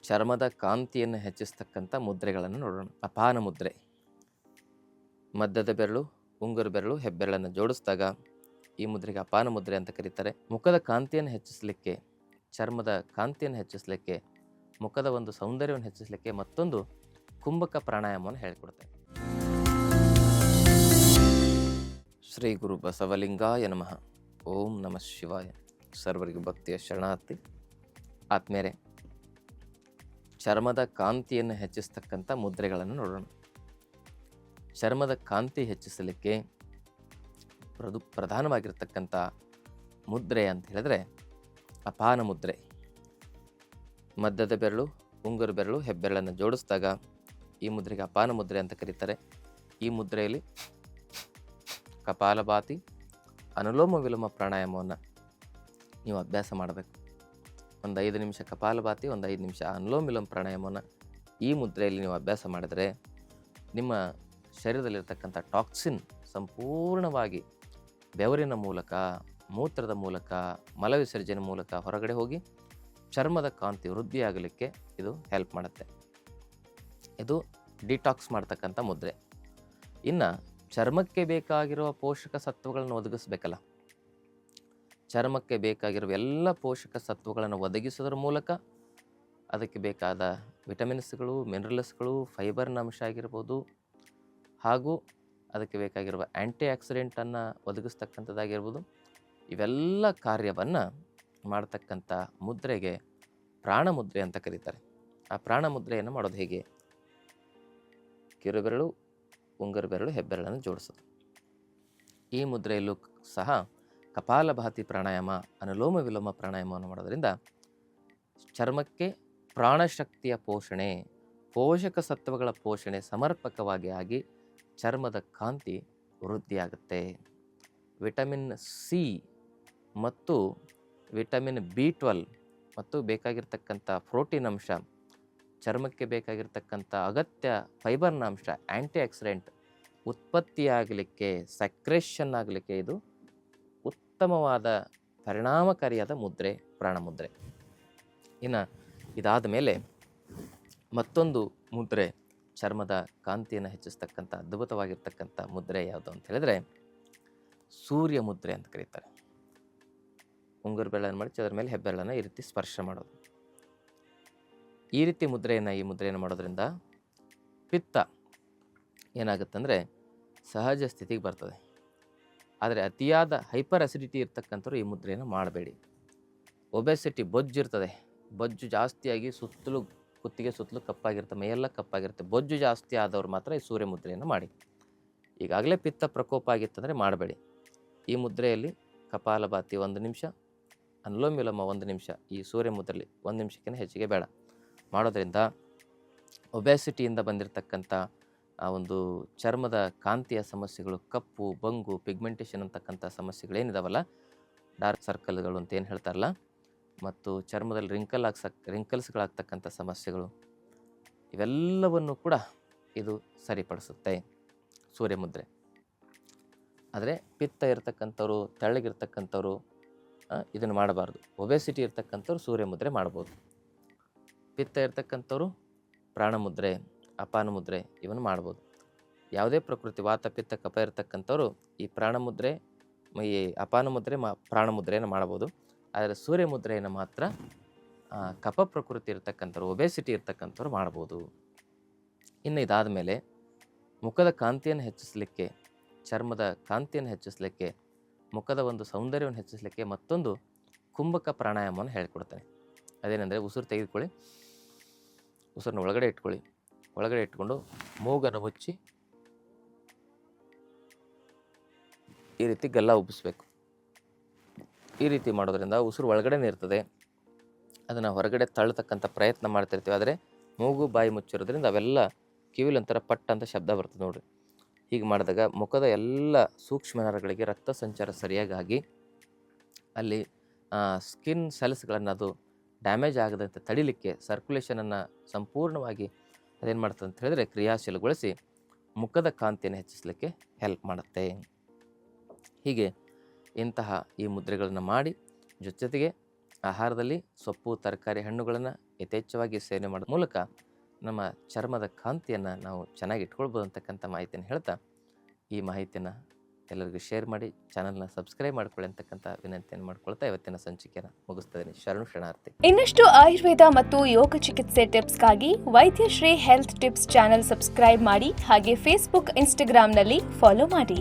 ಚರ್ಮದ ಕಾಂತಿಯನ್ನು ಹೆಚ್ಚಿಸ್ತಕ್ಕಂಥ ಮುದ್ರೆಗಳನ್ನು ನೋಡೋಣ. ಅಪಾನ ಮುದ್ರೆ. ಮಧ್ಯದ ಬೆರಳು, ಉಂಗುರ ಬೆರಳು, ಹೆಬ್ಬೆರಳನ್ನು ಜೋಡಿಸಿದಾಗ ಈ ಮುದ್ರೆಗೆ ಅಪಾನ ಮುದ್ರೆ ಅಂತ ಕರೀತಾರೆ. ಮುಖದ ಕಾಂತಿಯನ್ನು ಹೆಚ್ಚಿಸಲಿಕ್ಕೆ, ಚರ್ಮದ ಕಾಂತಿಯನ್ನು ಹೆಚ್ಚಿಸಲಿಕ್ಕೆ, ಮುಖದ ಒಂದು ಸೌಂದರ್ಯವನ್ನು ಹೆಚ್ಚಿಸಲಿಕ್ಕೆ ಮತ್ತೊಂದು ಕುಂಭಕ ಪ್ರಾಣಾಯಾಮವನ್ನು ಹೇಳಿಕೊಡ್ತಾರೆ. ಶ್ರೀ ಗುರು ಬಸವಲಿಂಗಾಯ ನಮಃ. ಓಂ ನಮಃ ಶಿವಾಯ. ಸರ್ವರಿಗೂ ಭಕ್ತಿಯ ಶರಣಾರ್ಥಿ. ಆತ್ಮೇರೆ, ಚರ್ಮದ ಕಾಂತಿಯನ್ನು ಹೆಚ್ಚಿಸ್ತಕ್ಕಂಥ ಮುದ್ರೆಗಳನ್ನು ನೋಡೋಣ. ಚರ್ಮದ ಕಾಂತಿ ಹೆಚ್ಚಿಸಲಿಕ್ಕೆ ಪ್ರಧಾನವಾಗಿರ್ತಕ್ಕಂಥ ಮುದ್ರೆ ಅಂತ ಹೇಳಿದ್ರೆ ಅಪಾನ ಮುದ್ರೆ. ಮಧ್ಯದ ಬೆರಳು, ಉಂಗುರ ಬೆರಳು, ಹೆಬ್ಬೆರಳನ್ನು ಜೋಡಿಸಿದಾಗ ಈ ಮುದ್ರೆಗೆ ಅಪಾನ ಮುದ್ರೆ ಅಂತ ಕರೀತಾರೆ. ಈ ಮುದ್ರೆಯಲ್ಲಿ ಕಪಾಲಭಾತಿ, ಅನುಲೋಮ ವಿಲೋಮ ಪ್ರಾಣಾಯಾಮವನ್ನು ನೀವು ಅಭ್ಯಾಸ ಮಾಡಬೇಕು. ಒಂದು 5 ನಿಮಿಷ ಕಪಾಲಭಾತಿ, ಒಂದು 5 ನಿಮಿಷ ಅನುಲೋಮ ವಿಲೋಮ ಪ್ರಾಣಾಯಾಮವನ್ನು ಈ ಮುದ್ರೆಯಲ್ಲಿ ನೀವು ಅಭ್ಯಾಸ ಮಾಡಿದರೆ ನಿಮ್ಮ ಶರೀರದಲ್ಲಿರ್ತಕ್ಕಂಥ ಟಾಕ್ಸಿನ್ ಸಂಪೂರ್ಣವಾಗಿ ಬೆವರಿನ ಮೂಲಕ, ಮೂತ್ರದ ಮೂಲಕ, ಮಲವಿಸರ್ಜನೆ ಮೂಲಕ ಹೊರಗಡೆ ಹೋಗಿ ಚರ್ಮದ ಕಾಂತಿ ವೃದ್ಧಿಯಾಗಲಿಕ್ಕೆ ಇದು ಹೆಲ್ಪ್ ಮಾಡುತ್ತೆ. ಇದು ಡಿಟಾಕ್ಸ್ ಮಾಡ್ತಕ್ಕಂಥ ಮುದ್ರೆ. ಇನ್ನು ಚರ್ಮಕ್ಕೆ ಬೇಕಾಗಿರುವ ಪೋಷಕ ಸತ್ವಗಳನ್ನು ಒದಗಿಸ್ಬೇಕಲ್ಲ. ಚರ್ಮಕ್ಕೆ ಬೇಕಾಗಿರುವ ಎಲ್ಲ ಪೋಷಕ ಸತ್ವಗಳನ್ನು ಒದಗಿಸೋದ್ರ ಮೂಲಕ ಅದಕ್ಕೆ ಬೇಕಾದ ವಿಟಮಿನ್ಸ್ಗಳು, ಮಿನರಲ್ಸ್ಗಳು, ಫೈಬರ್ನ ಅಂಶ ಆಗಿರ್ಬೋದು, ಹಾಗೂ ಅದಕ್ಕೆ ಬೇಕಾಗಿರುವ ಆ್ಯಂಟಿ ಆಕ್ಸಿಡೆಂಟನ್ನು ಒದಗಿಸ್ತಕ್ಕಂಥದ್ದಾಗಿರ್ಬೋದು, ಇವೆಲ್ಲ ಕಾರ್ಯವನ್ನು ಮಾಡ್ತಕ್ಕಂಥ ಮುದ್ರೆಗೆ ಪ್ರಾಣಮುದ್ರೆ ಅಂತ ಕರೀತಾರೆ. ಆ ಪ್ರಾಣಮುದ್ರೆಯನ್ನು ಮಾಡೋದು ಹೇಗೆ? ಕಿರುಬೆರಳು, ಉಂಗುರ ಬೆರಳು, ಹೆಬ್ಬೆರಳನ್ನು ಜೋಡಿಸೋದು. ಈ ಮುದ್ರೆಯಲ್ಲೂ ಸಹ ಕಪಾಲಭಾತಿ ಪ್ರಾಣಾಯಾಮ, ಅನುಲೋಮ ವಿಲೋಮ ಪ್ರಾಣಾಯಾಮವನ್ನು ಮಾಡೋದ್ರಿಂದ ಚರ್ಮಕ್ಕೆ ಪ್ರಾಣಶಕ್ತಿಯ ಪೋಷಣೆ, ಪೋಷಕ ಸತ್ವಗಳ ಪೋಷಣೆ ಸಮರ್ಪಕವಾಗಿ ಆಗಿ ಚರ್ಮದ ಕಾಂತಿ ವೃದ್ಧಿಯಾಗುತ್ತೆ. ವಿಟಮಿನ್ ಸಿ ಮತ್ತು ವಿಟಮಿನ್ B12 ಮತ್ತು ಬೇಕಾಗಿರ್ತಕ್ಕಂಥ ಪ್ರೋಟೀನ್ ಅಂಶ, ಚರ್ಮಕ್ಕೆ ಬೇಕಾಗಿರ್ತಕ್ಕಂಥ ಅಗತ್ಯ ಫೈಬರ್ನ ಅಂಶ, ಆ್ಯಂಟಿ ಆಕ್ಸಿಡೆಂಟ್ ಉತ್ಪತ್ತಿಯಾಗಲಿಕ್ಕೆ, ಸಕ್ರೇಷನ್ ಆಗಲಿಕ್ಕೆ ಇದು ಉತ್ತಮವಾದ ಪರಿಣಾಮಕಾರಿಯಾದ ಮುದ್ರೆ ಪ್ರಾಣಮುದ್ರೆ. ಇನ್ನು ಇದಾದ ಮೇಲೆ ಮತ್ತೊಂದು ಮುದ್ರೆ, ಚರ್ಮದ ಕಾಂತಿಯನ್ನು ಹೆಚ್ಚಿಸ್ತಕ್ಕಂಥ ಅದ್ಭುತವಾಗಿರ್ತಕ್ಕಂಥ ಮುದ್ರೆ ಯಾವುದು ಅಂತ ಹೇಳಿದ್ರೆ ಸೂರ್ಯ ಮುದ್ರೆ ಅಂತ ಕರೀತಾರೆ. ಉಂಗುರ ಬೆರಳನ್ನು ಮಾಡಿ ಅದರ ಮೇಲೆ ಹೆಬ್ಬೆರಳನ್ನು ಈ ರೀತಿ ಸ್ಪರ್ಶ ಮಾಡೋದು. ಈ ರೀತಿ ಈ ಮುದ್ರೆಯನ್ನು ಮಾಡೋದ್ರಿಂದ ಪಿತ್ತ ಏನಾಗುತ್ತಂದರೆ ಸಹಜ ಸ್ಥಿತಿಗೆ ಬರ್ತದೆ. ಆದರೆ ಅತಿಯಾದ ಹೈಪರ್ ಅಸಿಡಿಟಿ ಇರ್ತಕ್ಕಂಥವ್ರು ಈ ಮುದ್ರೆಯನ್ನು ಮಾಡಬೇಡಿ. ಒಬೆಸಿಟಿ, ಬೊಜ್ಜು ಇರ್ತದೆ, ಬೊಜ್ಜು ಜಾಸ್ತಿಯಾಗಿ ಸುತ್ತಲೂ ಕುತ್ತಿಗೆ ಸುತ್ತಲೂ ಕಪ್ಪಾಗಿರುತ್ತೆ, ಮೈಯೆಲ್ಲ ಕಪ್ಪಾಗಿರುತ್ತೆ, ಬೊಜ್ಜು ಜಾಸ್ತಿ ಆದವ್ರು ಮಾತ್ರ ಈ ಸೂರ್ಯ ಮುದ್ರೆಯನ್ನು ಮಾಡಿ. ಈಗಾಗಲೇ ಪಿತ್ತ ಪ್ರಕೋಪ ಆಗಿತ್ತಂದರೆ ಮಾಡಬೇಡಿ. ಈ ಮುದ್ರೆಯಲ್ಲಿ ಕಪಾಲಭಾತಿ 1 ನಿಮಿಷ, ಅನುಲೋಮ ವಿಲೋಮ 1 ನಿಮಿಷ, ಈ ಸೂರ್ಯ ಮುದ್ರೆಯಲ್ಲಿ 1 ನಿಮಿಷಕ್ಕಿಂತ ಹೆಚ್ಚಿಗೆ ಬೇಡ ಮಾಡೋದ್ರಿಂದ ಒಬೆಸಿಟಿಯಿಂದ ಬಂದಿರತಕ್ಕಂಥ ಆ ಒಂದು ಚರ್ಮದ ಕಾಂತಿಯ ಸಮಸ್ಯೆಗಳು, ಕಪ್ಪು, ಬಂಗು, ಪಿಗ್ಮೆಂಟೇಷನ್ ಅಂತಕ್ಕಂಥ ಸಮಸ್ಯೆಗಳೇನಿದಾವಲ್ಲ, ಡಾರ್ಕ್ ಸರ್ಕಲ್ಗಳು ಅಂತ ಏನು ಹೇಳ್ತಾರಲ್ಲ, ಮತ್ತು ಚರ್ಮದಲ್ಲಿ ರಿಂಕಲ್ಸ್ಗಳಾಗ್ತಕ್ಕಂಥ ಸಮಸ್ಯೆಗಳು, ಇವೆಲ್ಲವನ್ನು ಕೂಡ ಇದು ಸರಿಪಡಿಸುತ್ತೆ ಸೂರ್ಯ ಮುದ್ರೆ. ಆದರೆ ಪಿತ್ತ ಇರ್ತಕ್ಕಂಥವ್ರು, ತೆಳ್ಳಗಿರ್ತಕ್ಕಂಥವ್ರು ಇದನ್ನು ಮಾಡಬಾರ್ದು. ಒಬೆಸಿಟಿ ಇರ್ತಕ್ಕಂಥವ್ರು ಸೂರ್ಯ ಮುದ್ರೆ ಮಾಡ್ಬೋದು. ಪಿತ್ತ ಇರ್ತಕ್ಕಂಥವ್ರು ಪ್ರಾಣಮುದ್ರೆ, ಅಪಾನ ಮುದ್ರೆ ಇವನ್ನು ಮಾಡ್ಬೋದು. ಯಾವುದೇ ಪ್ರಕೃತಿ ವಾತ, ಪಿತ್ತ, ಕಫ ಇರ್ತಕ್ಕಂಥವ್ರು ಈ ಪ್ರಾಣಮುದ್ರೆ, ಈ ಅಪಾನ ಮುದ್ರೆ, ಪ್ರಾಣಮುದ್ರೆಯನ್ನು ಮಾಡ್ಬೋದು. ಆದರೆ ಸೂರ್ಯ ಮುದ್ರೆಯನ್ನು ಮಾತ್ರ ಕಫ ಪ್ರಕೃತಿ ಇರ್ತಕ್ಕಂಥವ್ರು, ಒಬೆಸಿಟಿ ಇರ್ತಕ್ಕಂಥವ್ರು ಮಾಡ್ಬೋದು. ಇನ್ನು ಇದಾದ ಮೇಲೆ ಮುಖದ ಕಾಂತಿಯನ್ನು ಹೆಚ್ಚಿಸಲಿಕ್ಕೆ, ಚರ್ಮದ ಕಾಂತಿಯನ್ನು ಹೆಚ್ಚಿಸಲಿಕ್ಕೆ, ಮುಖದ ಒಂದು ಸೌಂದರ್ಯವನ್ನು ಹೆಚ್ಚಿಸಲಿಕ್ಕೆ ಮತ್ತೊಂದು ಕುಂಭಕ ಪ್ರಾಣಾಯಾಮವನ್ನು ಹೇಳಿಕೊಡ್ತಾನೆ. ಅದೇನೆಂದರೆ ಉಸಿರು ತೆಗೆದುಕೊಳ್ಳಿ, ಉಸಿರನ್ನ ಒಳಗಡೆ ಇಟ್ಕೊಳ್ಳಿ, ಒಳಗಡೆ ಇಟ್ಕೊಂಡು ಮೂಗನ್ನು ಮುಚ್ಚಿ ಈ ರೀತಿ ಗಲ್ಲ ಉಬ್ಬಿಸ್ಬೇಕು. ಈ ರೀತಿ ಮಾಡೋದ್ರಿಂದ ಉಸಿರು ಒಳಗಡೆನೇ ಇರ್ತದೆ, ಅದನ್ನು ಹೊರಗಡೆ ತಳ್ಳತಕ್ಕಂಥ ಪ್ರಯತ್ನ ಮಾಡ್ತಿರ್ತೀವಿ. ಆದರೆ ಮೂಗು ಬಾಯಿ ಮುಚ್ಚಿರೋದ್ರಿಂದ ಅವೆಲ್ಲ ಕಿವಿಲಿ ಒಂಥರ ಪಟ್ಟ ಅಂತ ಶಬ್ದ ಬರ್ತದೆ ನೋಡ್ರಿ. ಹೀಗೆ ಮಾಡಿದಾಗ ಮುಖದ ಎಲ್ಲ ಸೂಕ್ಷ್ಮ ನರಗಳಿಗೆ ರಕ್ತ ಸಂಚಾರ ಸರಿಯಾಗಿ ಅಲ್ಲಿ ಸ್ಕಿನ್ ಸೆಲ್ಸ್ಗಳನ್ನು ಅದು ಡ್ಯಾಮೇಜ್ ಆಗದಂತೆ ತಡಿಲಿಕ್ಕೆ, ಸರ್ಕ್ಯುಲೇಷನನ್ನು ಸಂಪೂರ್ಣವಾಗಿ ಅದೇನು ಮಾಡ್ತದೆ ಅಂತ ಹೇಳಿದ್ರೆ ಕ್ರಿಯಾಶೀಲಗೊಳಿಸಿ ಮುಖದ ಕಾಂತಿಯನ್ನು ಹೆಚ್ಚಿಸಲಿಕ್ಕೆ ಹೆಲ್ಪ್ ಮಾಡುತ್ತೆ. ಹೀಗೆ ಇಂತಹ ಈ ಮುದ್ರೆಗಳನ್ನು ಮಾಡಿ ಜೊತೆಗೆ ಆಹಾರದಲ್ಲಿ ಸೊಪ್ಪು, ತರಕಾರಿ, ಹಣ್ಣುಗಳನ್ನು ಯಥೇಚ್ಛವಾಗಿ ಸೇವನೆ ಮಾಡೋದ್ರ ಮೂಲಕ ನಮ್ಮ ಚರ್ಮದ ಕಾಂತಿಯನ್ನು ನಾವು ಚೆನ್ನಾಗಿ ಇಟ್ಕೊಳ್ಬೋದು ಅಂತಕ್ಕಂಥ ಮಾಹಿತಿಯನ್ನು ಹೇಳ್ತಾ, ಈ ಮಾಹಿತಿಯನ್ನು ಎಲ್ಲರಿಗೂ ಶೇರ್ ಮಾಡಿ, ಚಾನಲ್ನ ಸಬ್ಸ್ಕ್ರೈಬ್ ಮಾಡ್ಕೊಳ್ಳಿ ಅಂತಕ್ಕಂಥ ವಿನಂತಿಯನ್ನು ಮಾಡ್ಕೊಳ್ತಾ ಇವತ್ತಿನ ಸಂಚಿಕೆಯನ್ನು ಮುಗಿಸ್ತಾ ಇದ್ದೀನಿ. ಶರಣಾರ್ಥಿ. ಇನ್ನಷ್ಟು ಆಯುರ್ವೇದ ಮತ್ತು ಯೋಗ ಚಿಕಿತ್ಸೆ ಟಿಪ್ಸ್ಗಾಗಿ Vaidyashree health tips channel subscribe ಮಾಡಿ, ಹಾಗೆ ಫೇಸ್ಬುಕ್, ಇನ್ಸ್ಟಾಗ್ರಾಂನಲ್ಲಿ ಫಾಲೋ ಮಾಡಿ.